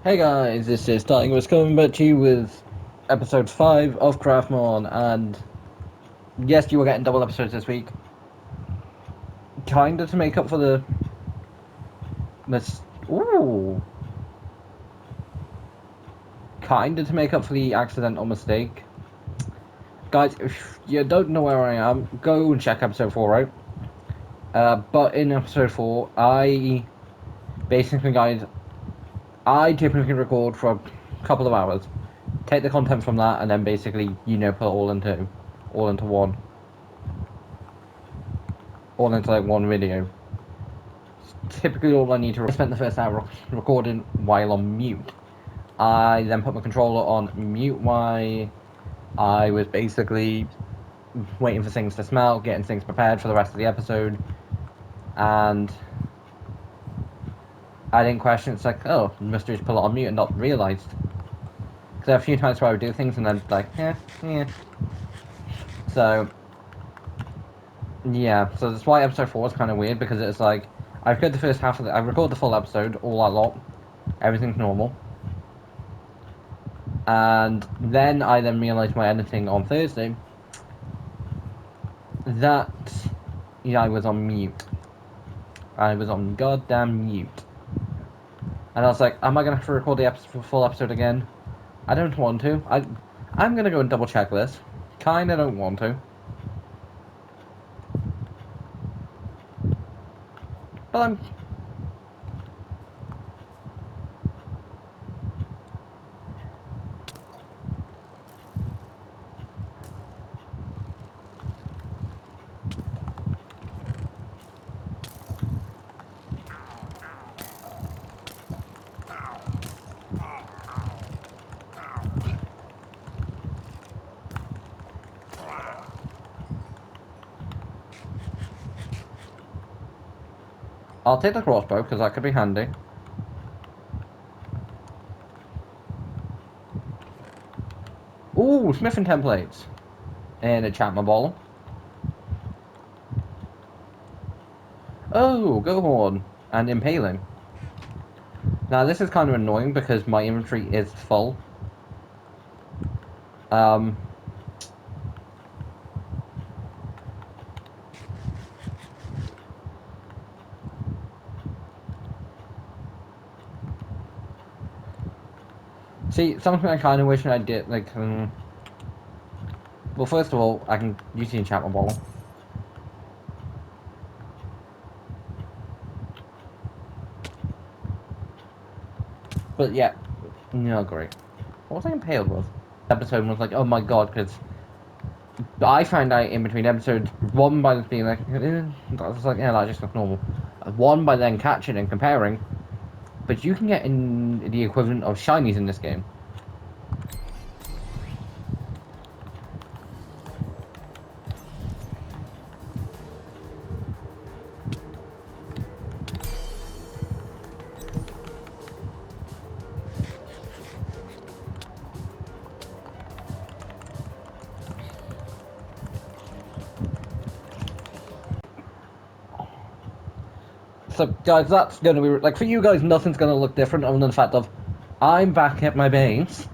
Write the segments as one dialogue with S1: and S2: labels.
S1: Hey guys, this is Starting was coming back to you with episode 5 of Craftymon, and yes, you were getting double episodes this week. Kinda to make up for the ooh. Kinda to make up for the accidental mistake. Guys, if you don't know where I am, go and check episode 4 out. But in episode 4, guys, I typically record for a couple of hours. Take the content from that and then basically, put it all into one video. Typically all I need to... I spent the first hour recording while on mute. I then put my controller on mute while I was basically waiting for things to smell, getting things prepared for the rest of the episode, and I didn't question. It's like, oh, must just put it on mute and not realised. Because there are a few times where I would do things and then like, yeah. So, yeah, so that's why episode 4 is kind of weird, because it's like, I've heard the first half of I record the full episode, all that lot, everything's normal. And then I realised my editing on Thursday that I was on mute. I was on goddamn mute. And I was like, am I going to have to record the full episode again? I don't want to. I'm going to go and double check this. Kinda don't want to. But I'm... I'll take the crossbow, because that could be handy. Ooh, smithing templates. And a chapman ball. Oh, go horn. And impaling. Now, this is kind of annoying because my inventory is full. See, something I kind of wish I did, like, well, first of all, I can use the enchantment bottle. But yeah, no, great. What was I impaled with? Episode was like, oh my god, because I found out in between episodes, one by being like, I was like, yeah, that just looks normal. One by then catching and comparing, but you can get in the equivalent of shinies in this game. So, guys, that's going to be... Like, for you guys, nothing's going to look different other than the fact of I'm back at my base.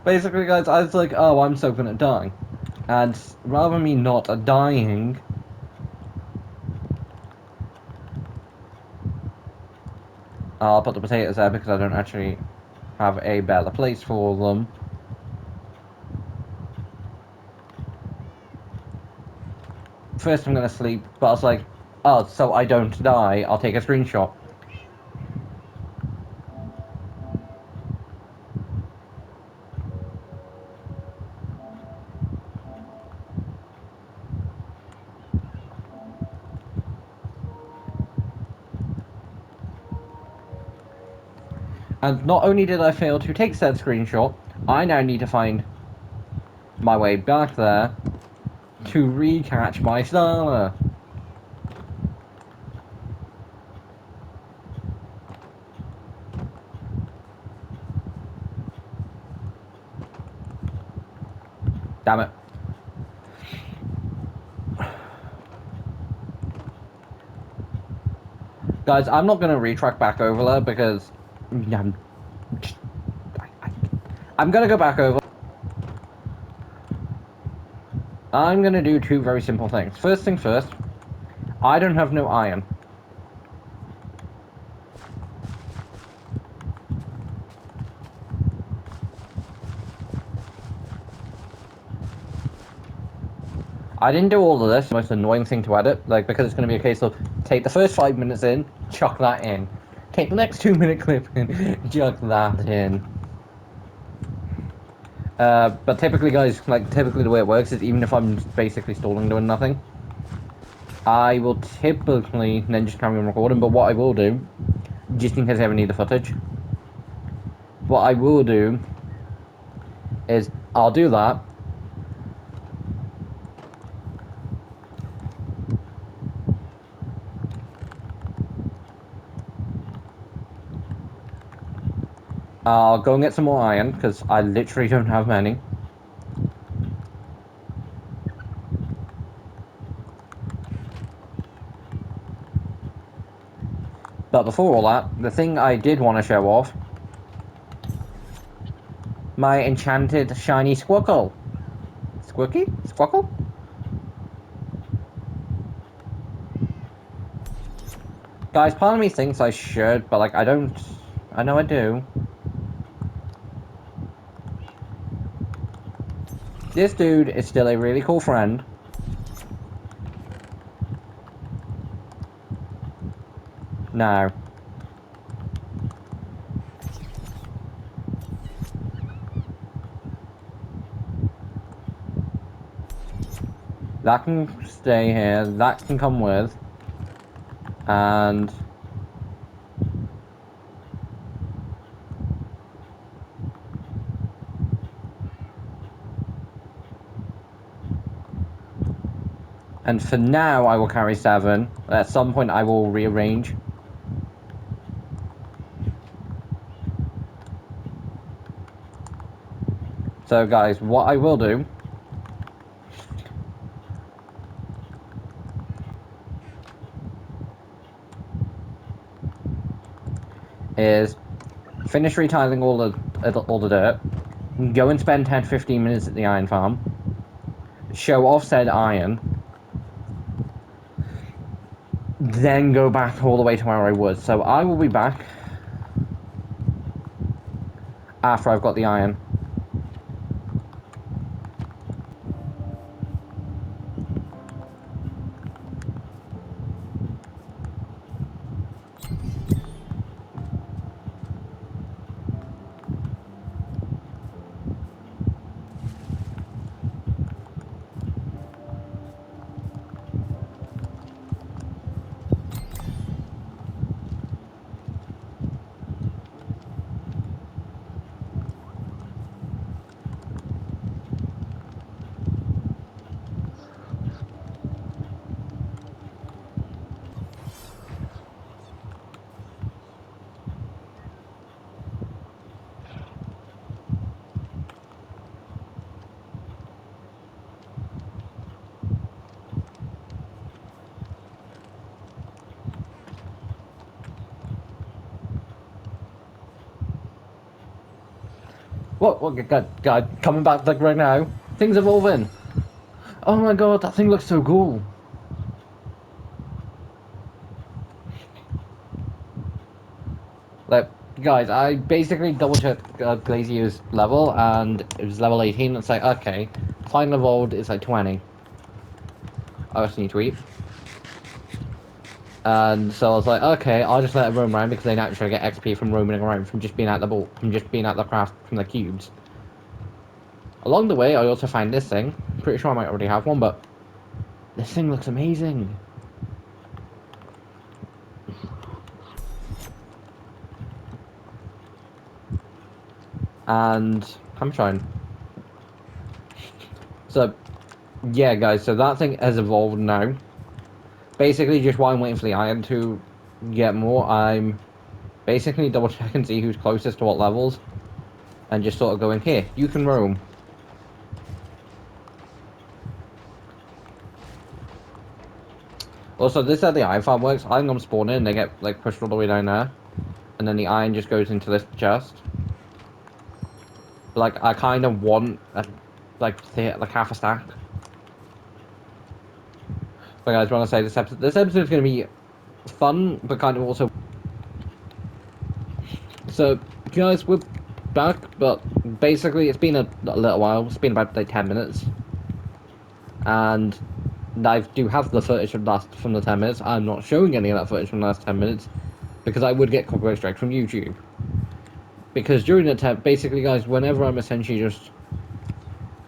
S1: Basically, guys, I was like, oh, I'm so gonna die. And rather than me not dying... I'll put the potatoes there because I don't actually have a better place for them. First I'm gonna sleep, but I was like, oh, so I don't die, I'll take a screenshot. And not only did I fail to take said screenshot, I now need to find my way back there to recatch my star. Damn it. Guys, I'm not gonna retrack back over there because I'm, I'm gonna go back over. I'm gonna do two very simple things. First things first, I don't have no iron. I didn't do all of this. Most annoying thing to edit, like, because it's going to be a case of take the first 5 minutes in, chuck that in. Take the next 2 minute clip in, chuck that in. But typically, guys, like, typically the way it works is even if I'm basically stalling doing nothing, I will typically then just carry on recording. But what I will do, just in case I ever need the footage, what I will do is I'll do that. I'll go and get some more iron, because I literally don't have many. But before all that, the thing I did want to show off, my enchanted shiny squircle. Squirky? Squircle? Guys, part of me thinks I should, but like I don't. I know I do. This dude is still a really cool friend. No. That can stay here, that can come with. And for now I will carry 7. At some point I will rearrange. So guys, what I will do is finish retiling all the dirt, go and spend 10-15 minutes at the iron farm, show off said iron, then go back all the way to where I was. So I will be back after I've got the iron. What? God, coming back like right now. Things evolving. Oh my god, that thing looks so cool. Like, guys, I basically double checked Glazier's level, and it was level 18. It's like, okay, final evolved is like 20. I just need to eat. And so I was like, okay, I'll just let it roam around because they naturally get XP from roaming around, from just being at the ball, from just being at the craft, from the cubes. Along the way, I also find this thing. Pretty sure I might already have one, but this thing looks amazing. And I'm trying. So, yeah, guys, so that thing has evolved now. Basically, just while I'm waiting for the iron to get more, I'm basically double check and see who's closest to what levels, and just sort of going, here, you can roam. Also, this is how the iron farm works. I think I'm spawning and they get like pushed all the way down there. And then the iron just goes into this chest. But, like, I kind of want like half a stack. But guys, want to say this episode is going to be fun, but kind of also. So, guys, we're back, but basically it's been a little while. It's been about like 10 minutes, and I do have the footage from the 10 minutes. I'm not showing any of that footage from the last 10 minutes because I would get copyright strike from YouTube. Because during the time, basically, guys, whenever I'm essentially just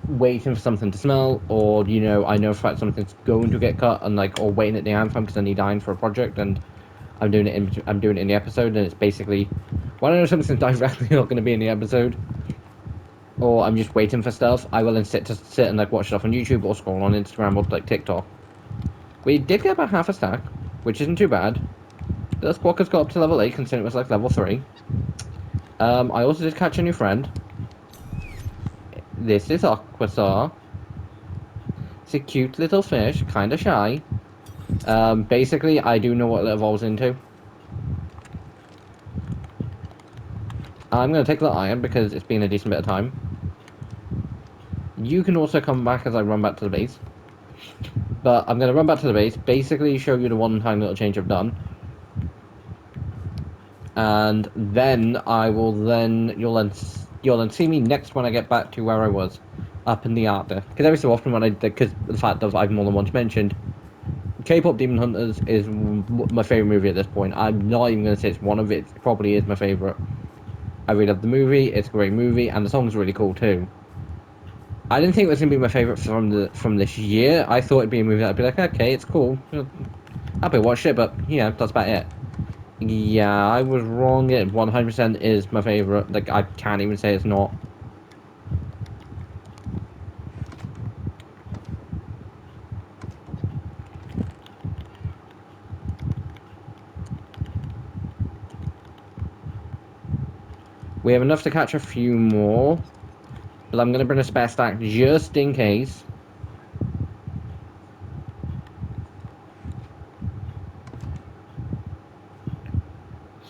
S1: waiting for something to smell, or I know for fact something's going to get cut, and like, or waiting at the anthem because I need iron for a project, and I'm doing it in the episode, and it's basically when I know something's directly not going to be in the episode, or I'm just waiting for stuff, I will then sit and like watch stuff on YouTube or scroll on Instagram or like TikTok. We did get about half a stack, which isn't too bad. The squawkers got up to level 8, considering it was like level 3. I also did catch a new friend. This is Aquasar. It's a cute little fish, kinda shy. Basically, I do know what it evolves into. I'm gonna take the iron because it's been a decent bit of time. You can also come back as I run back to the base. But I'm gonna run back to the base, basically show you the one-time little change I've done. And then you'll then see me next when I get back to where I was, up in the Arctic. Because every so often because the fact that I've more than once mentioned, K-pop Demon Hunters is my favorite movie at this point. I'm not even gonna say it's one of it. It probably is my favorite. I really love the movie. It's a great movie, and the song's really cool too. I didn't think it was gonna be my favorite from this year. I thought it'd be a movie that'd be like, okay, it's cool. I'll be watch it, but yeah, that's about it. Yeah, I was wrong. It 100% is my favorite. Like, I can't even say it's not. We have enough to catch a few more, but I'm gonna bring a spare stack just in case.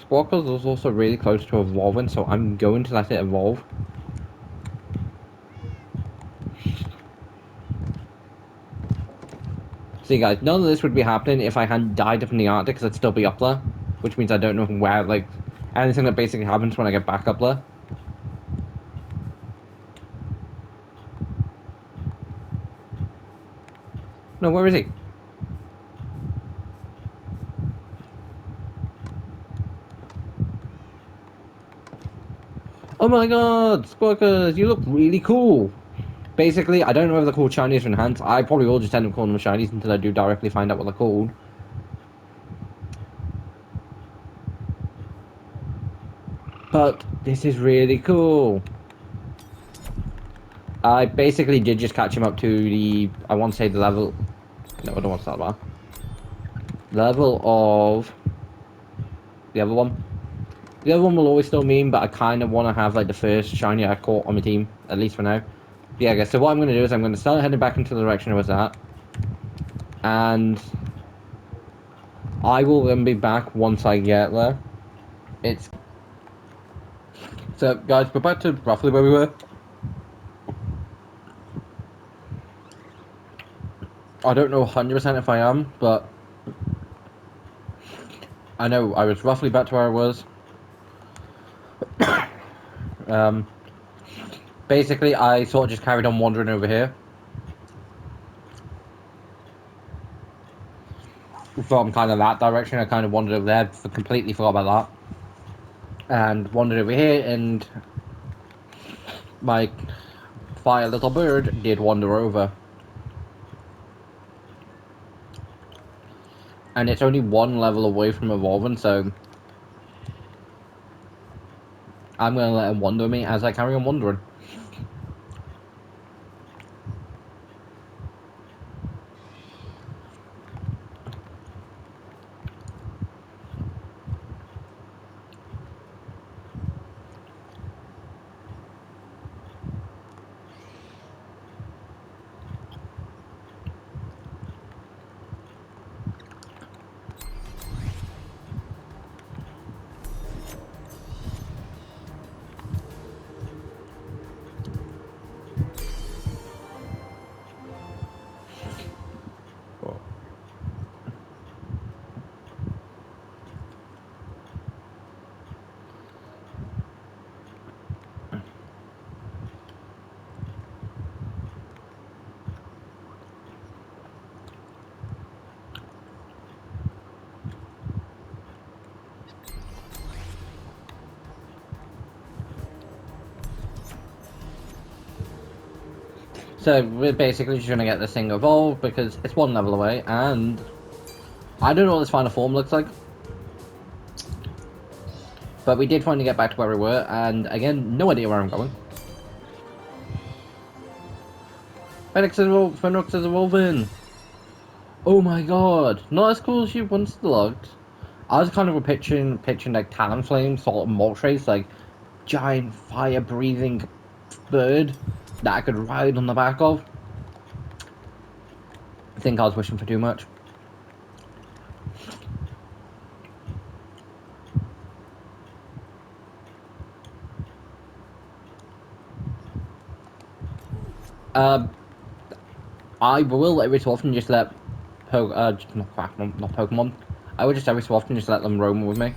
S1: Squawkers was also really close to evolving, so I'm going to let it evolve. See, guys, none of this would be happening if I hadn't died up in the Arctic, because I'd still be up there. Which means I don't know where, like, anything that basically happens when I get back up there. No, where is he? Oh my god, Squawkers, you look really cool. Basically, I don't know if they're called Chinese or enhanced. I probably will just end up calling them Chinese until I do directly find out what they're called. But this is really cool. I basically did just catch him up to I want to say the level. No, I don't want to start that. Level of the other one. The other one will always still mean, but I kind of want to have like the first shiny I caught on my team, at least for now. Yeah, I guess. So what I'm going to do is I'm going to start heading back into the direction I was at, and I will then be back once I get there. It's so, guys, we're back to roughly where we were. I don't know 100% if I am, but I know I was roughly back to where I was. Um, Basically, I sort of just carried on wandering over here. From kind of that direction, I kind of wandered over there, completely forgot about that. And wandered over here, and my fire little bird did wander over. And it's only one level away from evolving, so I'm going to let him wander me as I carry on wandering. So we're basically just gonna get this thing evolved because it's one level away, and I don't know what this final form looks like. But we did finally get back to where we were, and again, no idea where I'm going. Phoenix is evolving! Oh my god! Not as cool as you once looked. I was kind of picturing like Talonflame, sort of Moltres, like giant fire-breathing bird that I could ride on the back of. I think I was wishing for too much. I will every so often just let not Pokemon. I would just every so often just let them roam with me.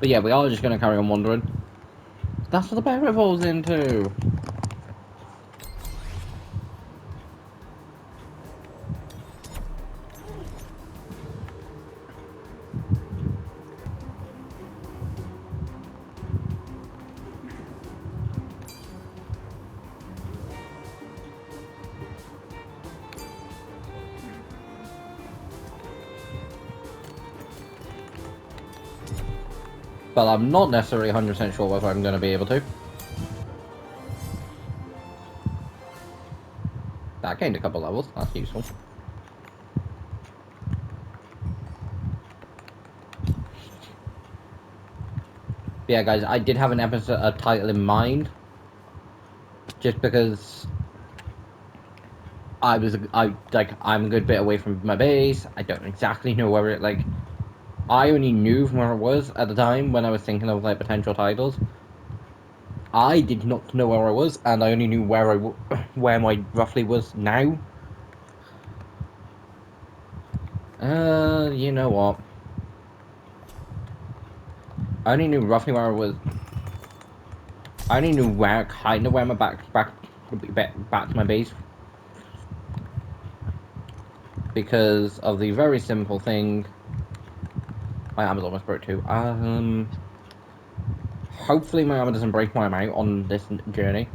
S1: But yeah, we are just gonna carry on wandering. That's what the bear evolves into. But I'm not necessarily 100% sure whether I'm gonna be able to. That gained a couple levels, that's useful. But yeah, guys, I did have an episode, a title in mind, just because I'm a good bit away from my base. I don't exactly know where it like. I only knew from where it was at the time when I was thinking of like potential titles. I did not know where I was, and I only knew where my roughly was now. You know what? I only knew roughly where I was. I only knew where kind of where my back to my base because of the very simple thing. My arm is almost broke too. Hopefully my armor doesn't break while I'm out on this journey.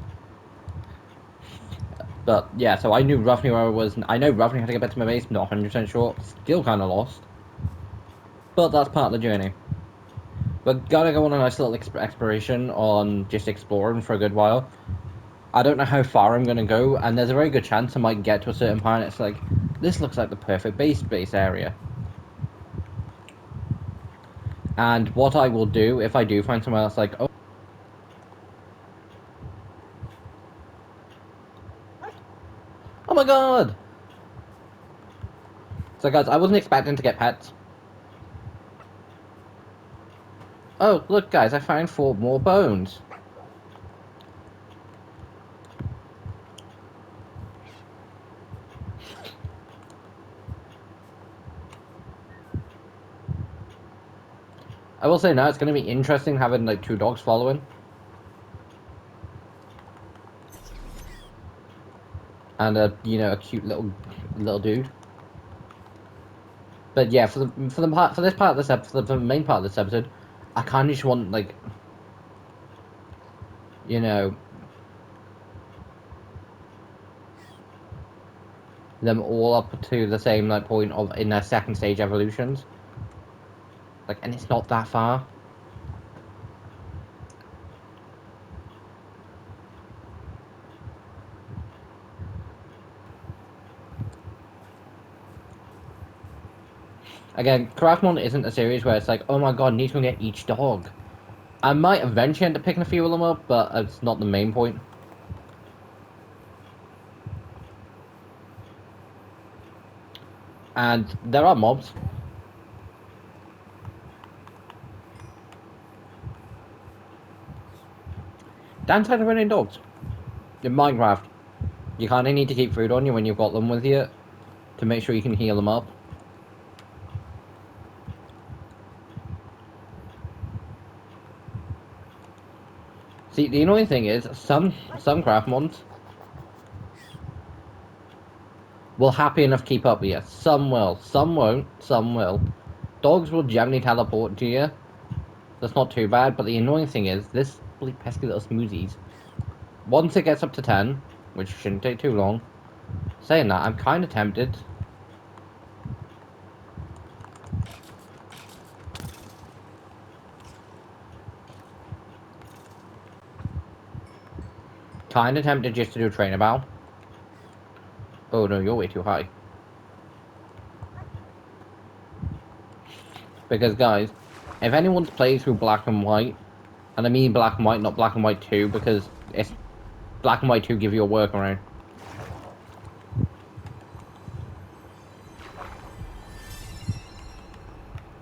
S1: But yeah, so I knew roughly where I was. I know roughly how to get back to my base. Not 100% sure. Still kind of lost. But that's part of the journey. We're gonna go on a nice little exploration on just exploring for a good while. I don't know how far I'm gonna go, and there's a very good chance I might get to a certain point. It's like, this looks like the perfect base area. And what I will do if I do find somewhere else, like, oh my god! So guys, I wasn't expecting to get pets. Oh, look guys, I found 4 more bones. I will say now, it's going to be interesting having like 2 dogs following. And a cute little dude. But yeah, for the main part of this episode, I kind of just want like, you know, them all up to the same like point of in their second stage evolutions. Like, and it's not that far. Again, Craftymon isn't a series where it's like, oh my god, need to go get each dog. I might eventually end up picking a few of them up, but it's not the main point. And there are mobs. Downside of running dogs. In Minecraft, you kind of need to keep food on you when you've got them with you to make sure you can heal them up. See, the annoying thing is, some Craftymons will happy enough keep up with you. Some will, some won't, some will. Dogs will generally teleport to you. That's not too bad, but the annoying thing is, this really pesky little smoothies. Once it gets up to 10, which shouldn't take too long, saying that, I'm kind of tempted. Kind of tempted just to do a trainer battle. Oh no, you're way too high. Because guys, if anyone's played through Black and White, and I mean Black and White, not Black and White 2, because it's Black and White 2 give you a workaround.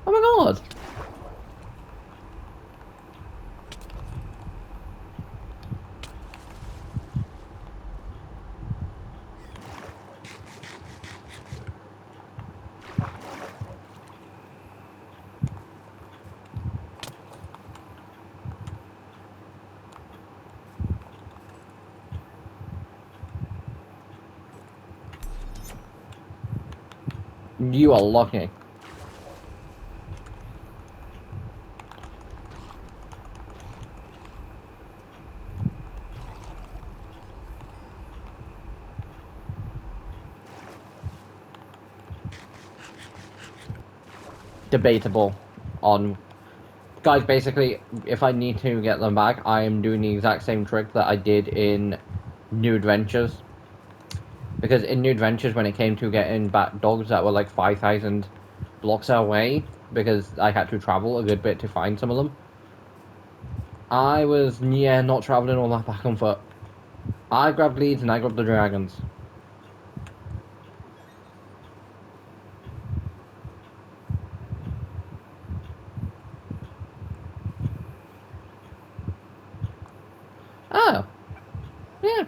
S1: Oh my god! You are lucky. Debatable on... Guys, basically, if I need to get them back, I am doing the exact same trick that I did in New Adventures. Because in New Adventures, when it came to getting back dogs that were like 5,000 blocks away, because I had to travel a good bit to find some of them, I was, not traveling all that back on foot. I grabbed leads and I grabbed the dragons. Oh. Yeah.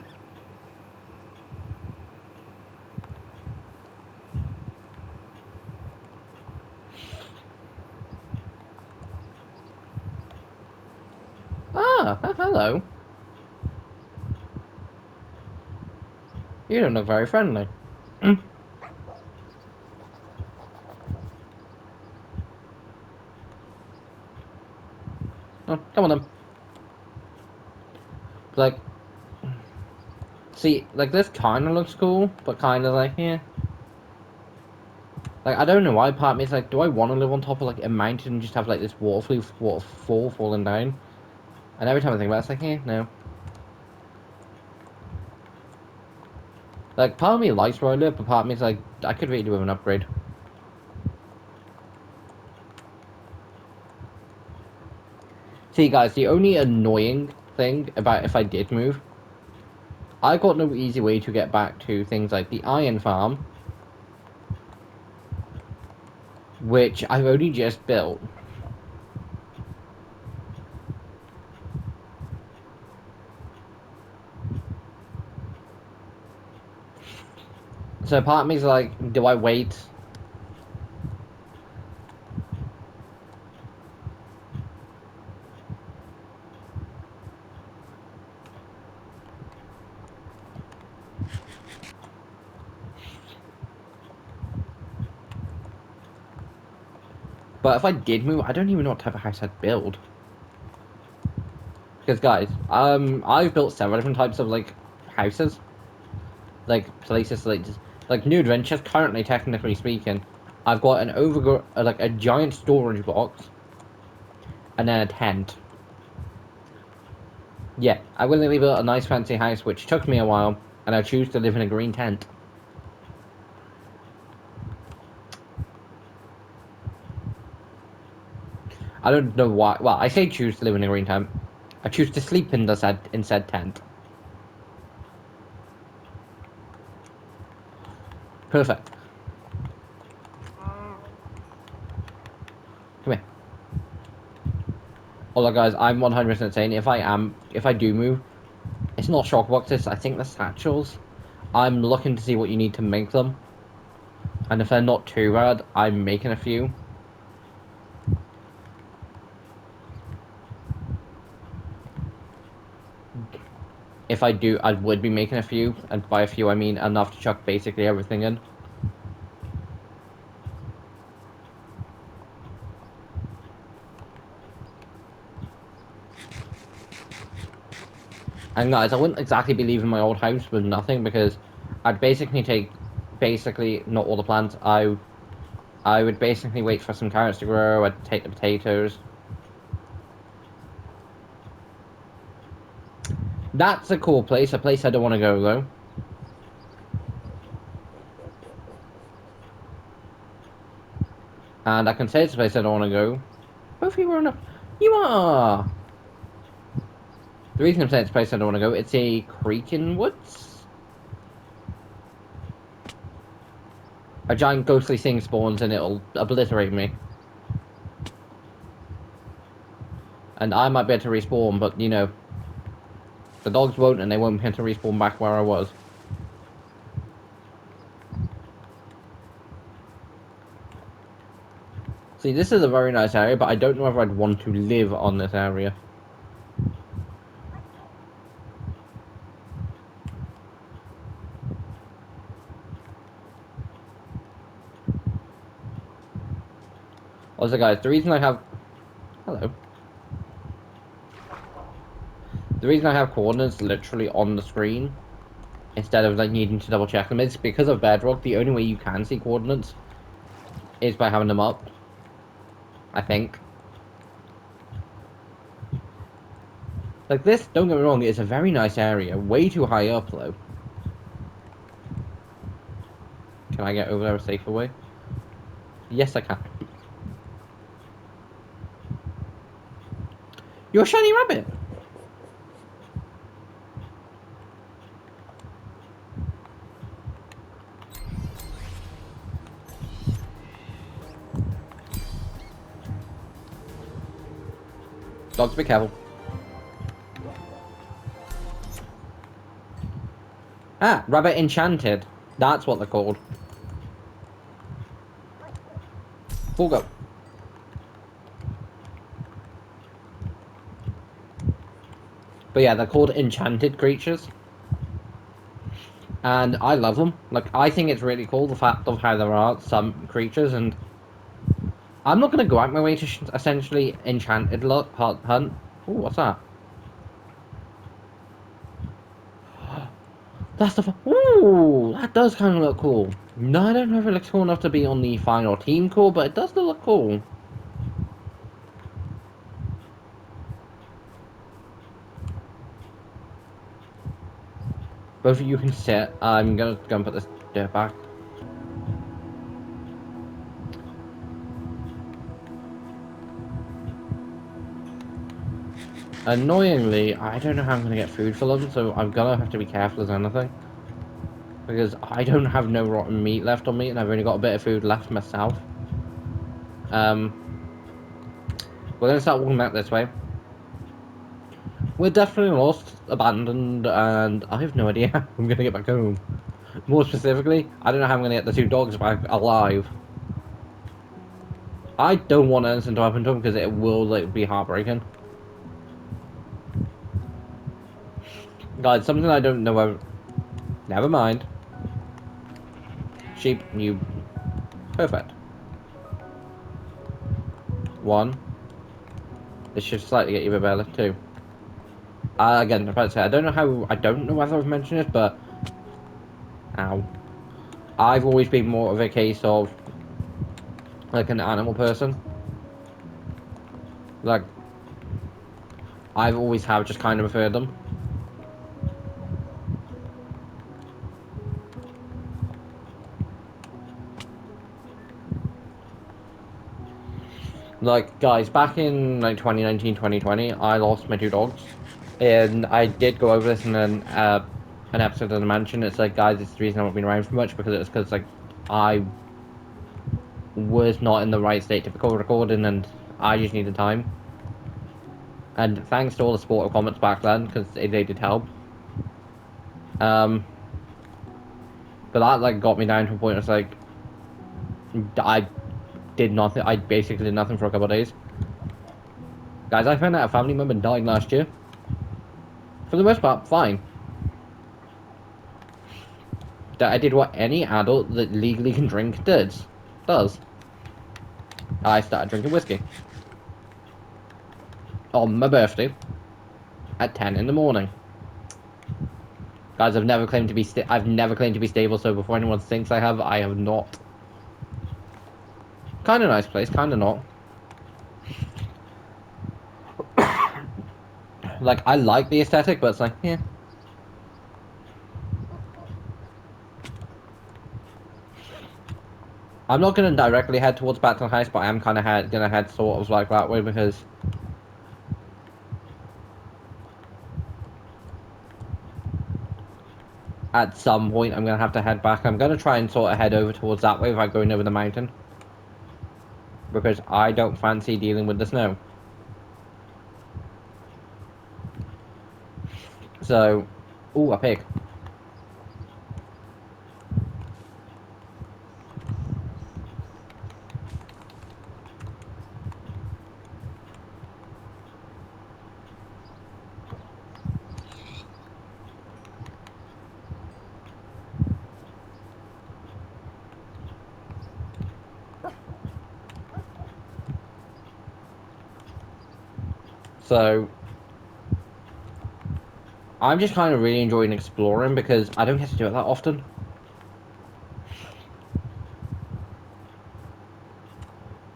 S1: Hello. You don't look very friendly. Oh, come on then. Like, see, like this kind of looks cool, but kind of like, yeah. Like, I don't know why part of me is like, do I want to live on top of like a mountain and just have like this waterfall falling down? And every time I think about it, it's like, no. Like, part of me likes where I live, but part of me is like, I could really do with an upgrade. See, guys, the only annoying thing about if I did move, I got no easy way to get back to things like the iron farm, which I've only just built. So part of me's like, do I wait? But if I did move, I don't even know what type of house I'd build. Because guys, I've built several different types of like houses, like places like New Adventures. Currently, technically speaking, I've got an like a giant storage box, and then a tent. Yeah, I willingly built a nice fancy house, which took me a while, and I choose to live in a green tent. I don't know why. Well, I say choose to live in a green tent. I choose to sleep in said tent. Perfect. Come here. Although, guys, I'm 100% saying if I am if I do move, it's not shock boxes. I think the satchels. I'm looking to see what you need to make them, and if they're not too bad, I'm making a few. If I do, I would be making a few, and by a few I mean enough to chuck basically everything in. And guys, I wouldn't exactly be leaving my old house with nothing, because I'd basically take, not all the plants. I would basically wait for some carrots to grow. I'd take the potatoes. That's a cool place. A place I don't want to go though. And I can say it's a place I don't want to go. Both of you are enough. You are. The reason I'm saying it's a place I don't want to go, it's a creek in woods. A giant ghostly thing spawns and it'll obliterate me. And I might be able to respawn, but you know, the dogs won't, and they won't be able to respawn back where I was. See, this is a very nice area, but I don't know whether I'd want to live on this area. Also, guys, the reason I have... Hello. The reason I have coordinates literally on the screen, instead of like needing to double check them, is because of Bedrock. The only way you can see coordinates is by having them up, I think. Like this, don't get me wrong, it's a very nice area. Way too high up, though. Can I get over there a safer way? Yes, I can. You're a shiny rabbit! Dogs, be careful. Ah, Rabbit Enchanted. That's what they're called. Full go. But yeah, they're called enchanted creatures. And I love them. Like, I think it's really cool, the fact of how there are some creatures, and I'm not going to go out my way to essentially enchanted hunt. Ooh, what's that? That's the... Ooh, that does kind of look cool. No, I don't know if it looks cool enough to be on the final team call, but it does look cool. Both of you can sit. I'm going to go and put this dirt back. Annoyingly, I don't know how I'm going to get food for them, so I'm going to have to be careful as anything. Because I don't have no rotten meat left on me, and I've only got a bit of food left myself. We're going to start walking back this way. We're definitely lost, abandoned, and I have no idea how I'm going to get back home. More specifically, I don't know how I'm going to get the two dogs back alive. I don't want anything to happen to them, because it will like, be heartbreaking. Guys, something I don't know whether... Never mind. Sheep, you... Perfect. One. This should slightly get you a bit better, too. Again, I'm about to say, I don't know whether I've mentioned it, but... Ow. I've always been more of a case of... like, an animal person. Like... I've always have just kind of preferred them. Like, guys, back in like 2019, 2020, I lost my two dogs, and I did go over this in an episode of the mansion. It's like, guys, it's the reason I haven't been around for much, because it was because like I was not in the right state to record recording, and I just needed time. And thanks to all the supportive comments back then, because they did help. But that like got me down to a point. It's like I did nothing. I basically did nothing for a couple of days. Guys, I found out a family member died last year. For the most part, fine. That I did what any adult that legally can drink does. I started drinking whiskey on my birthday at 10 in the morning. Guys, I've never claimed to be stable. So before anyone thinks I have not. Kind of nice place, kind of not. Like I like the aesthetic, but it's like yeah. I'm not gonna directly head towards Battle Heist, but I am kind of gonna head sort of like that way because at some point I'm gonna have to head back. I'm gonna try and sort of head over towards that way without going over the mountain because I don't fancy dealing with the snow. So, ooh, a pig. So, I'm just kind of really enjoying exploring because I don't get to do it that often.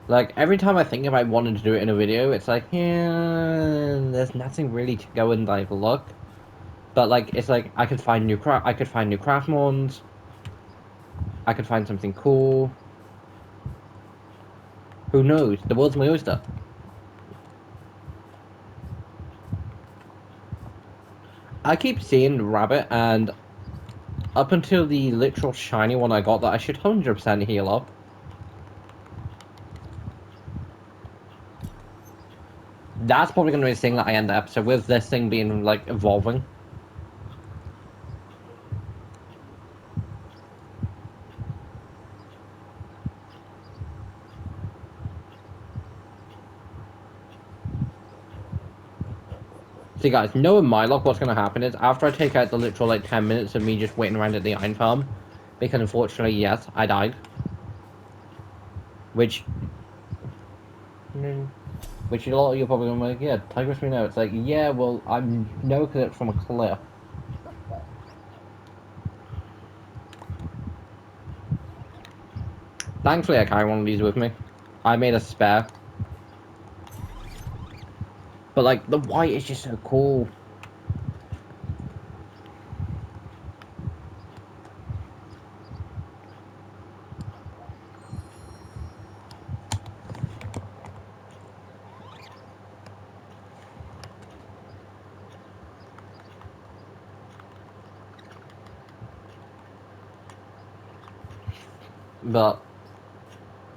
S1: Like, every time I think about wanting to do it in a video, it's like, yeah, there's nothing really to go and, like, look. But, like, it's like, I could find new Craftymons. I could find something cool. Who knows? The world's my oyster. I keep seeing Rabbit, and up until the literal shiny one I got that I should 100% heal up. That's probably going to be the thing that I end the episode with, this thing being, like, evolving. See guys, knowing my luck, what's going to happen is, after I take out the literal, like, 10 minutes of me just waiting around at the iron farm, because unfortunately, yes, I died. Which a lot of you are probably going to be like, yeah, Tigress me know. It's like, yeah, well, I know because it's from a cliff. Thankfully, I carry one of these with me. I made a spare. But, like, the white is just so cool. But,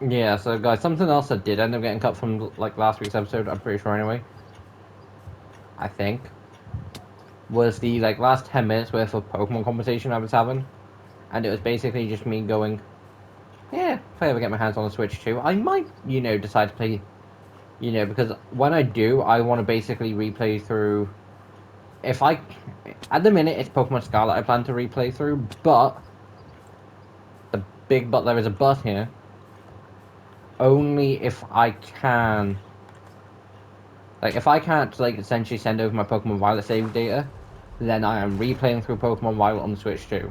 S1: yeah, so guys, something else that did end up getting cut from, like, last week's episode, I'm pretty sure anyway, I think, was the, like, last 10 minutes worth of Pokemon conversation I was having. And it was basically just me going, yeah, if I ever get my hands on the Switch too, I might, you know, decide to play, you know, because when I do, I want to basically replay through, if I, at the minute, it's Pokemon Scarlet I plan to replay through, but, there is a but here, only if I can, like, if I can't, like, essentially send over my Pokemon Violet save data, then I am replaying through Pokemon Violet on the Switch too.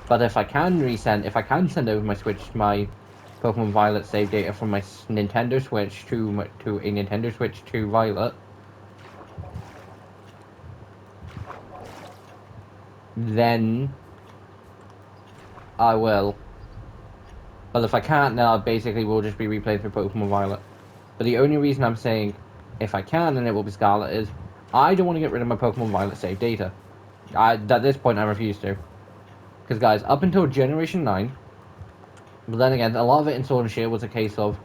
S1: But if I can send over my Pokemon Violet save data from my Nintendo Switch to a Nintendo Switch to Violet, then I will. But if I can't, then I basically will just be replaying through Pokemon Violet. But the only reason I'm saying if I can, then it will be Scarlet, is I don't want to get rid of my Pokemon Violet save data. At this point, I refuse to. Because, guys, up until Generation 9, but then again, a lot of it in Sword and Shield was a case of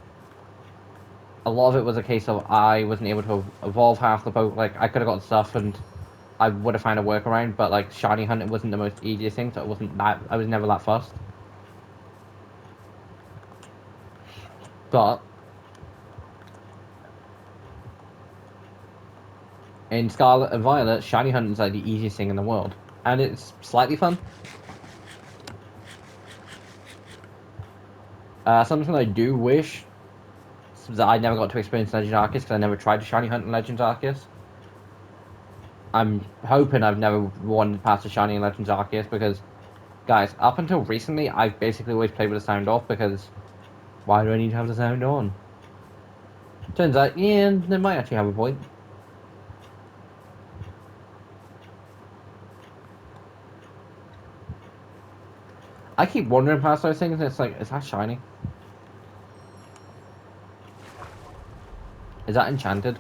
S1: a lot of it was a case of I wasn't able to evolve half the Pokemon. Like, I could have got stuff and I would have found a workaround, but like shiny hunting wasn't the most easiest thing, so it wasn't that. I was never that fussed. But in Scarlet and Violet, shiny hunting is like the easiest thing in the world, and it's slightly fun. Something I do wish that I never got to experience Legend Arceus because I never tried to shiny hunt in Legends Arceus. I'm hoping I've never wanted past a shiny in Legends Arceus because, guys, up until recently, I've basically always played with the sound off because why do I need to have the sound on? Turns out, yeah, they might actually have a point. I keep wandering past those things and it's like, is that shiny? Is that enchanted?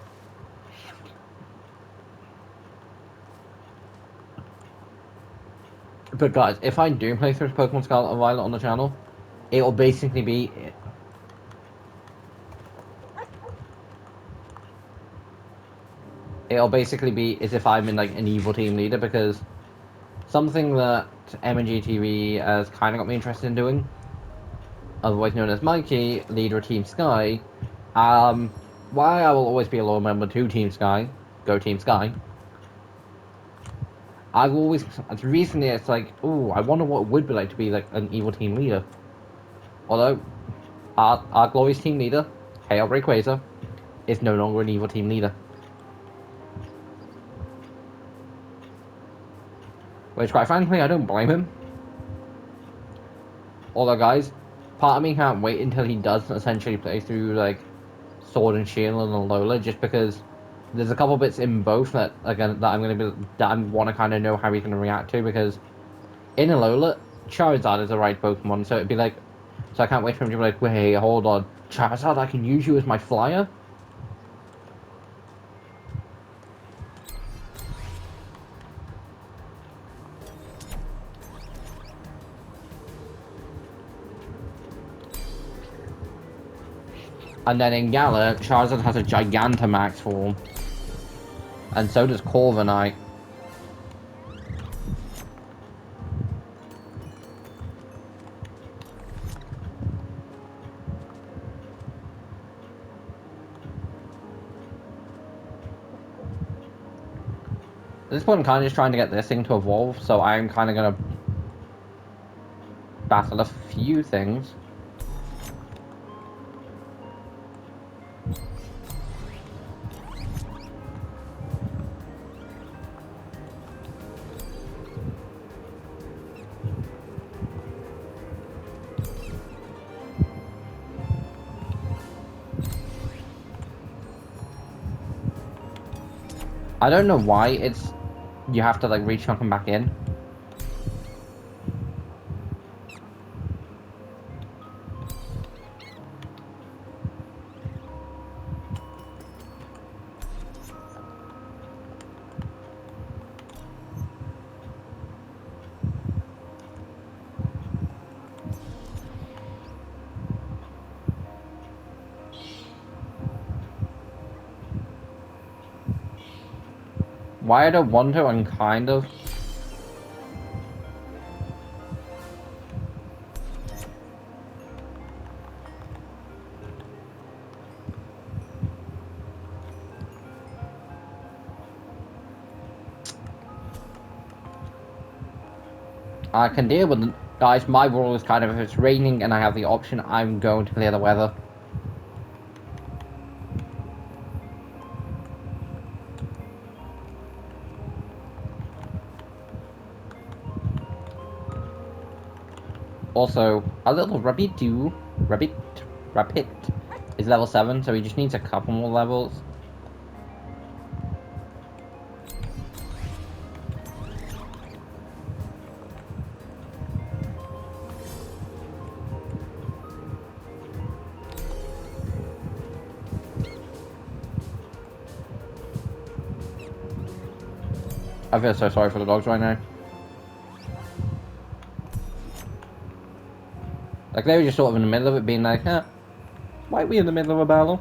S1: But guys, if I do play through Pokemon Scarlet and Violet on the channel, it'll basically be... It'll basically be as if I'm in like an evil team leader because something that MNG TV has kind of got me interested in doing, otherwise known as Mikey, leader of Team Sky. Why I will always be a loyal member to Team Sky, go Team Sky. I've always, recently it's like, ooh, I wonder what it would be like to be like an evil team leader. Although, our glorious team leader, Hail Rayquaza, is no longer an evil team leader. Which, quite frankly, I don't blame him. Although, guys, part of me can't wait until he does essentially play through, like, Sword and Shield and Alola, just because there's a couple bits in both that, again, that I'm gonna be, that I want to kind of know how he's gonna react to, because in Alola, Charizard is the right Pokemon, so it'd be like, so I can't wait for him to be like, wait, hold on, Charizard, I can use you as my flyer? And then in Galar, Charizard has a Gigantamax form. And so does Corviknight. At this point, I'm kind of just trying to get this thing to evolve, so I'm kind of going to battle a few things. I don't know why it's... You have to, like, reach and come back in. Why I don't want to, I'm kind of... I can deal with it. Guys, my rule is kind of, if it's raining and I have the option, I'm going to clear the weather. Also, our little Rabbit is level 7, so he just needs a couple more levels. I feel so sorry for the dogs right now. Like, they were just sort of in the middle of it, being like, why are we in the middle of a battle?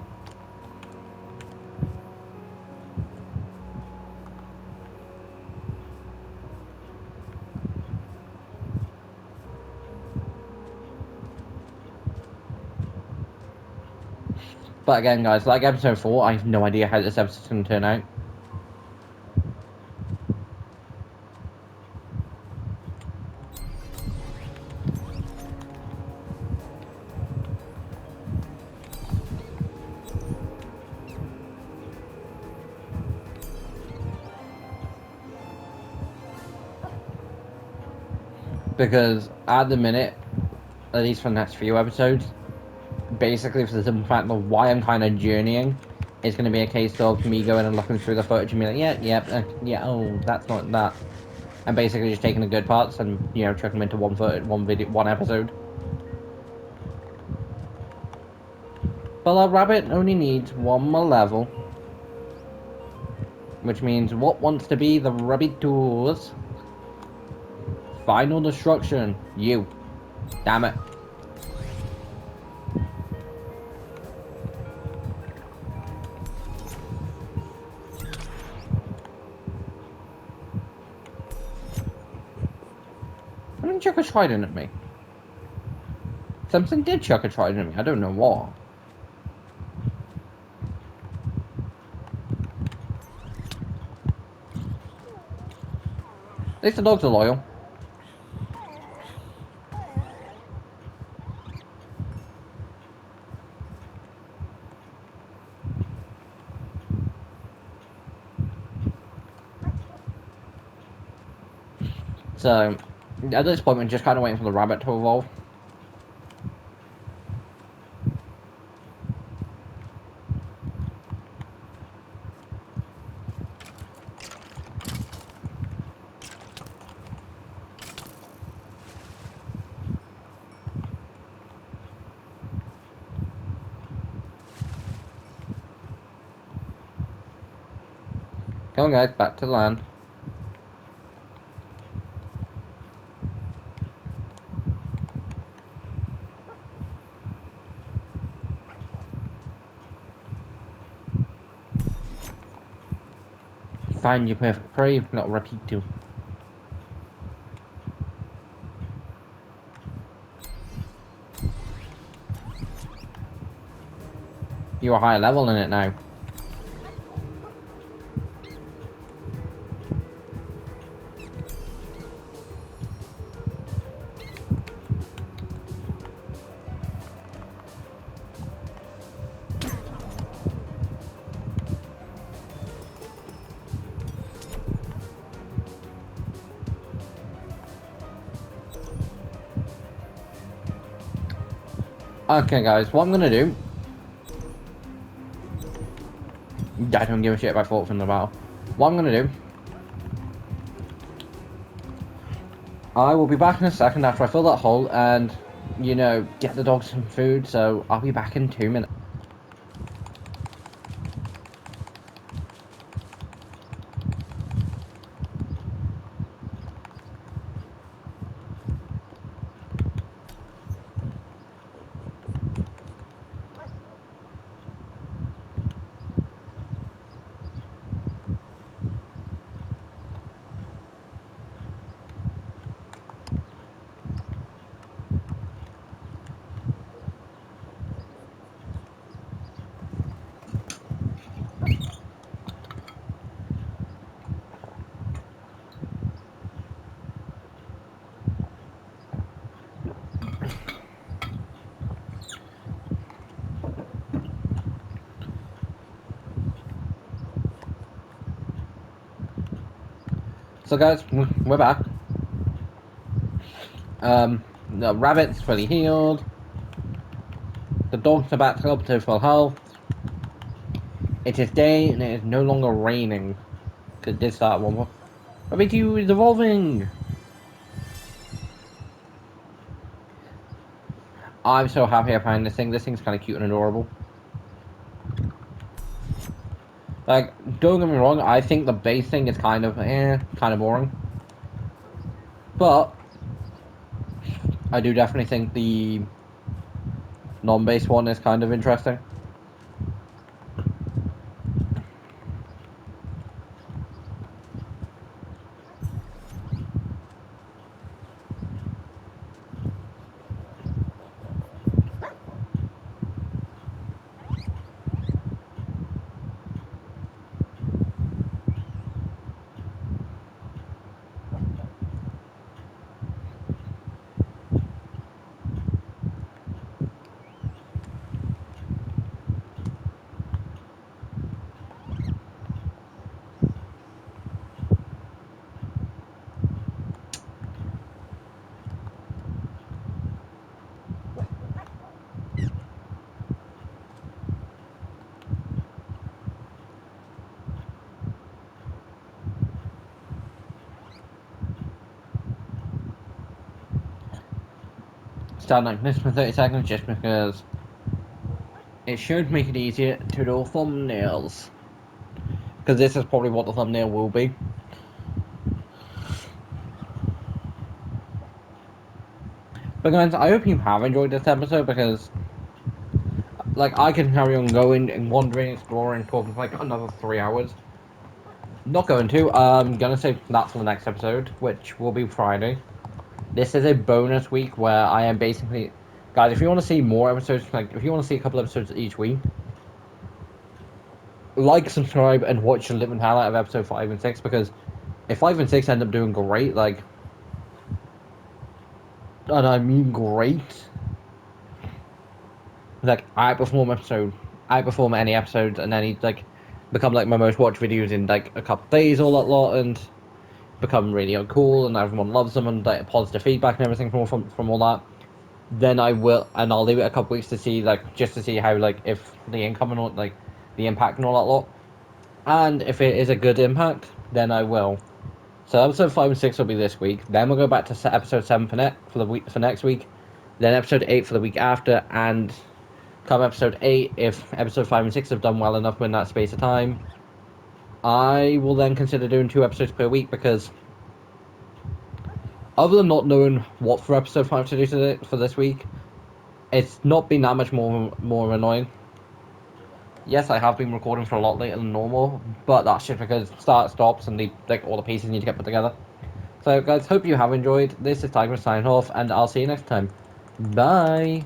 S1: But again, guys, like episode 4, I have no idea how this episode's going to turn out. Because at the minute, at least for the next few episodes, basically for the simple fact of why I'm kind of journeying, it's going to be a case of me going and looking through the footage and being like, yeah, oh, that's not that. And basically just taking the good parts and, you know, chucking them into one episode. But our rabbit only needs one more level. Which means what wants to be the rabbit tours? Final destruction. You. Damn it. I didn't chuck a trident at me. Something did chuck a trident at me. I don't know what. At least the dogs are loyal. So, at this point, we're just kind of waiting for the rabbit to evolve. Come on, guys, back to land. Find your perfect prey, not repeat to. You're a higher level in it now. Okay, guys, what I'm gonna do. I don't give a shit about thoughts in the battle. What I'm gonna do. I will be back in a second after I fill that hole and, you know, get the dogs some food, so I'll be back in 2 minutes. So guys, we're back. The rabbit's fully healed. The dogs are back up to full health. It is day and it is no longer raining. Because it did start one more. Rabbit you is evolving! I'm so happy I found this thing. This thing's kind of cute and adorable. Like, don't get me wrong, I think the base thing is kind of boring. But I do definitely think the non-base one is kind of interesting. start like this for 30 seconds just because it should make it easier to do thumbnails. Because this is probably what the thumbnail will be. But guys, I hope you have enjoyed this episode because, like, I can carry on going and wandering, exploring, talking for like another 3 hours. Not going to. I'm gonna save that for the next episode, which will be Friday. This is a bonus week where I am basically, guys. If you want to see more episodes, like if you want to see a couple episodes each week, like, subscribe, and watch the living highlight of episode 5 and 6 because if 5 and 6 end up doing great, like, and I mean great, like I outperform any episodes, and then he like become like my most watched videos in like a couple days, all that lot, and become really cool, and everyone loves them, and like positive feedback and everything from all that. Then I will, and I'll leave it a couple weeks to see, like, just to see how, like, if the income and all, like, the impact and all that lot, and if it is a good impact, then I will. So episode 5 and 6 will be this week. Then we'll go back to episode 7 for the week for next week. Then episode 8 for the week after, and come episode 8, if episode 5 and 6 have done well enough in that space of time, I will then consider doing 2 episodes per week because, other than not knowing what for episode 5 to do for this week, it's not been that much more annoying. Yes, I have been recording for a lot later than normal, but that's just because start stops and like all the pieces need to get put together. So guys, hope you have enjoyed. This is Tiger signing off, and I'll see you next time. Bye.